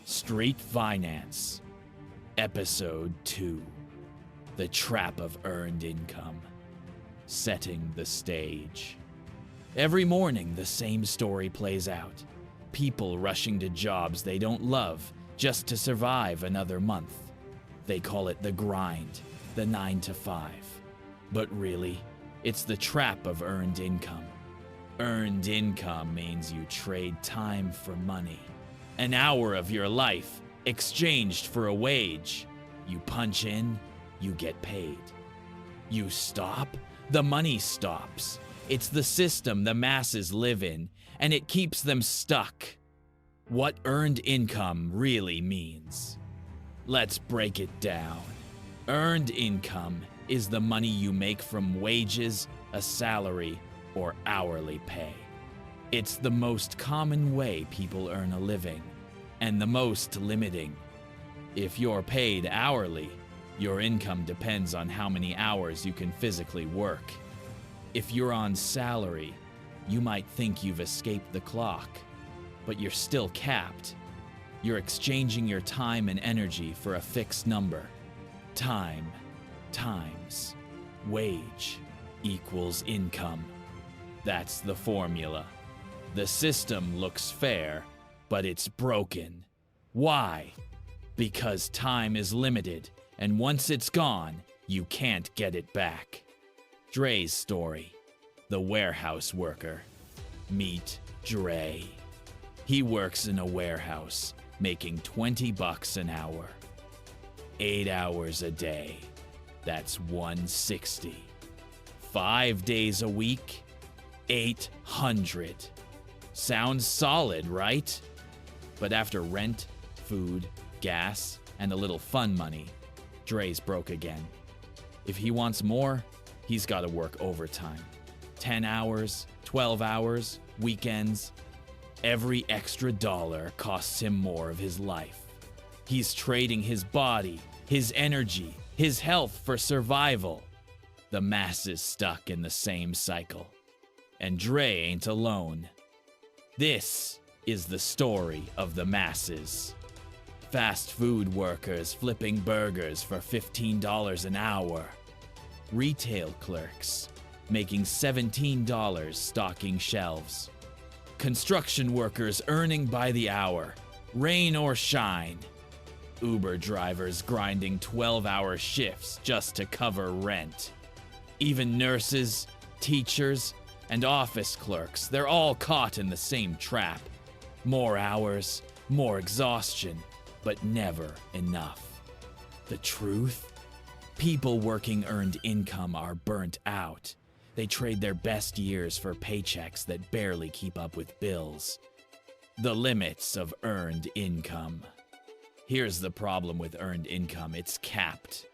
Street Finance, Episode 2, The Trap of Earned Income. Setting the stage. Every morning, the same story plays out. People rushing to jobs they don't love just to survive another month. They call it the grind, the 9 to 5. But really, it's the trap of earned income. Earned income means you trade time for money. An hour of your life exchanged for a wage. You punch in, you get paid. You stop, the money stops. It's the system the masses live in, and it keeps them stuck. What earned income really means. Let's break it down. Earned income is the money you make from wages, a salary, or hourly pay. It's the most common way people earn a living, and the most limiting. If you're paid hourly, your income depends on how many hours you can physically work. If you're on salary, you might think you've escaped the clock, but you're still capped. You're exchanging your time and energy for a fixed number. Time times wage equals income. That's the formula. The system looks fair, but it's broken. Why? Because time is limited, and once it's gone, you can't get it back. Dre's story. The warehouse worker. Meet Dre. He works in a warehouse, making $20 an hour. 8 hours a day. That's $160. 5 days a week, 800. Sounds solid, right? But after rent, food, gas, and a little fun money, Dre's broke again. If he wants more, he's got to work overtime. 10 hours, 12 hours, weekends. Every extra dollar costs him more of his life. He's trading his body, his energy, his health for survival. The masses stuck in the same cycle. And Dre ain't alone. This is the story of the masses. Fast food workers flipping burgers for $15 an hour. Retail clerks making $17 stocking shelves. Construction workers earning by the hour, rain or shine. Uber drivers grinding 12-hour shifts just to cover rent. Even nurses, teachers, and office clerks, they're all caught in the same trap. More hours, more exhaustion, but never enough. The truth? People working earned income are burnt out. They trade their best years for paychecks that barely keep up with bills. The limits of earned income. Here's the problem with earned income, it's capped.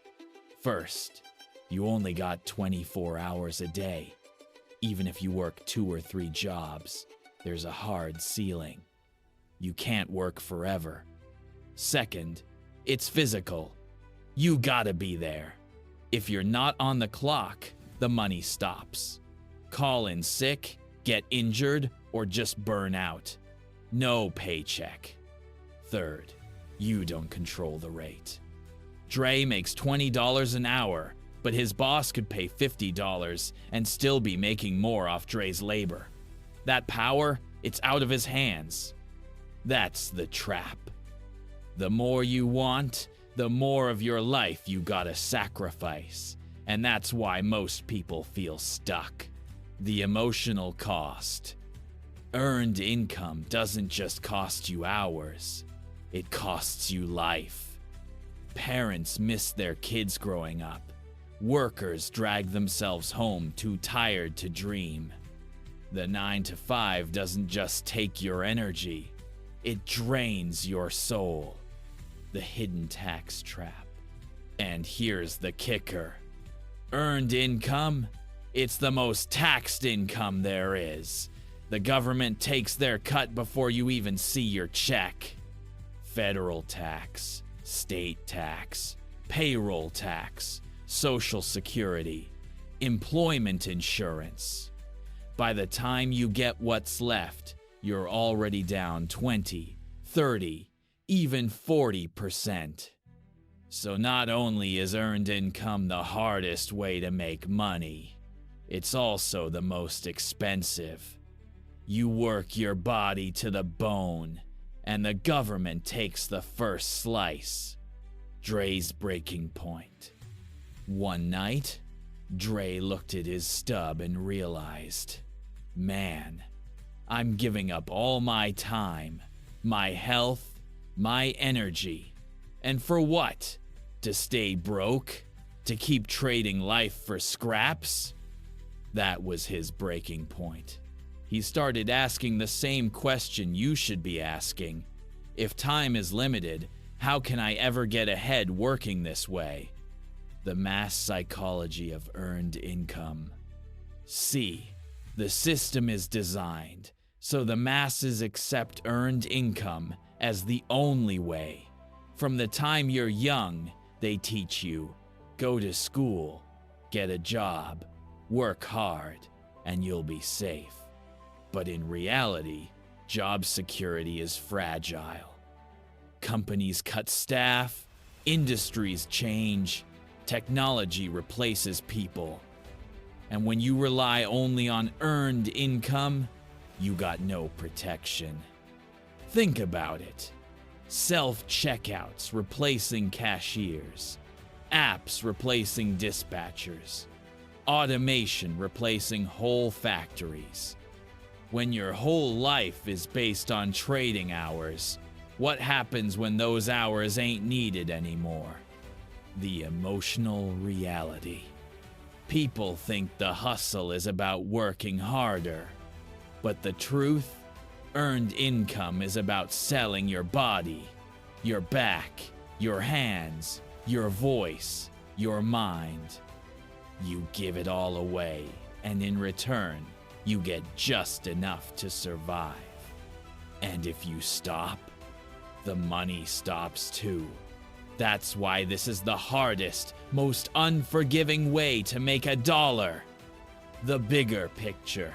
First, you only got 24 hours a day. Even if you work 2 or 3 jobs, there's a hard ceiling. You can't work forever. Second, it's physical. You gotta be there. If you're not on the clock, the money stops. Call in sick, get injured, or just burn out. No paycheck. Third, you don't control the rate. Dre makes $20 an hour, but his boss could pay $50 and still be making more off Dre's labor. That power, it's out of his hands. That's the trap. The more you want, the more of your life you gotta sacrifice. And that's why most people feel stuck. The emotional cost. Earned income doesn't just cost you hours, it costs you life. Parents miss their kids growing up. Workers drag themselves home too tired to dream. The 9 to 5 doesn't just take your energy, it drains your soul. The hidden tax trap. And here's the kicker. Earned income? It's the most taxed income there is. The government takes their cut before you even see your check. Federal tax, state tax, payroll tax, Social Security, employment insurance. By the time you get what's left, you're already down 20, 30, even 40%. So not only is earned income the hardest way to make money, it's also the most expensive. You work your body to the bone, and the government takes the first slice. Dre's breaking point. One night, Dre looked at his stub and realized, man, I'm giving up all my time, my health, my energy. And for what? To stay broke? To keep trading life for scraps? That was his breaking point. He started asking the same question you should be asking. If time is limited, how can I ever get ahead working this way? The mass psychology of earned income. See, the system is designed so the masses accept earned income as the only way. From the time you're young, they teach you, go to school, get a job, work hard, and you'll be safe. But in reality, job security is fragile. Companies cut staff, industries change, technology replaces people. And when you rely only on earned income, you got no protection. Think about it. Self-checkouts replacing cashiers, apps replacing dispatchers, automation replacing whole factories. When your whole life is based on trading hours, what happens when those hours ain't needed anymore? The emotional reality. People think the hustle is about working harder, but the truth? Earned income is about selling your body, your back, your hands, your voice, your mind. You give it all away, and in return, you get just enough to survive. And if you stop, the money stops too. That's why this is the hardest, most unforgiving way to make $1. The bigger picture.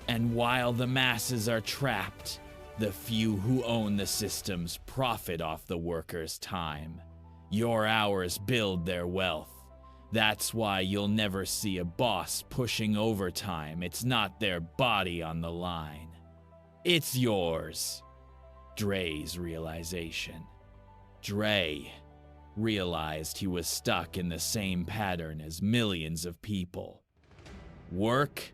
And while the masses are trapped, the few who own the systems profit off the workers' time. Your hours build their wealth. That's why you'll never see a boss pushing overtime. It's not their body on the line. It's yours. Dre's realization. Dre realized he was stuck in the same pattern as millions of people. Work,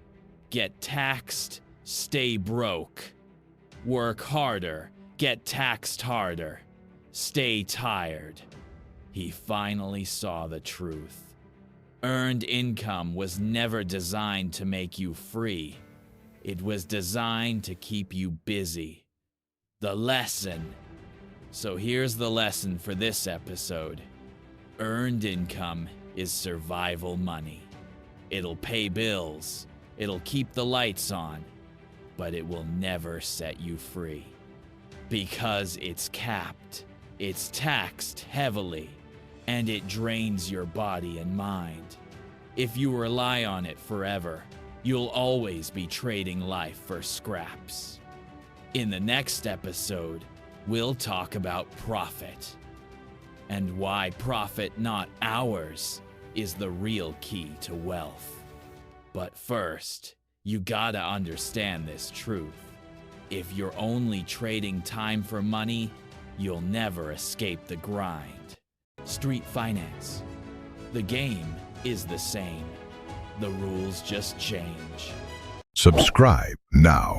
get taxed, stay broke. Work harder, get taxed harder, stay tired. He finally saw the truth. Earned income was never designed to make you free. It was designed to keep you busy. The lesson. So here's the lesson for this episode. Earned income is survival money. It'll pay bills. It'll keep the lights on. But it will never set you free. Because it's capped. It's taxed heavily. And it drains your body and mind. If you rely on it forever, you'll always be trading life for scraps. In the next episode, we'll talk about profit. And why profit, not hours, is the real key to wealth. But first, you gotta understand this truth. If you're only trading time for money, you'll never escape the grind. Street finance. The game is the same. The rules just change. Subscribe now.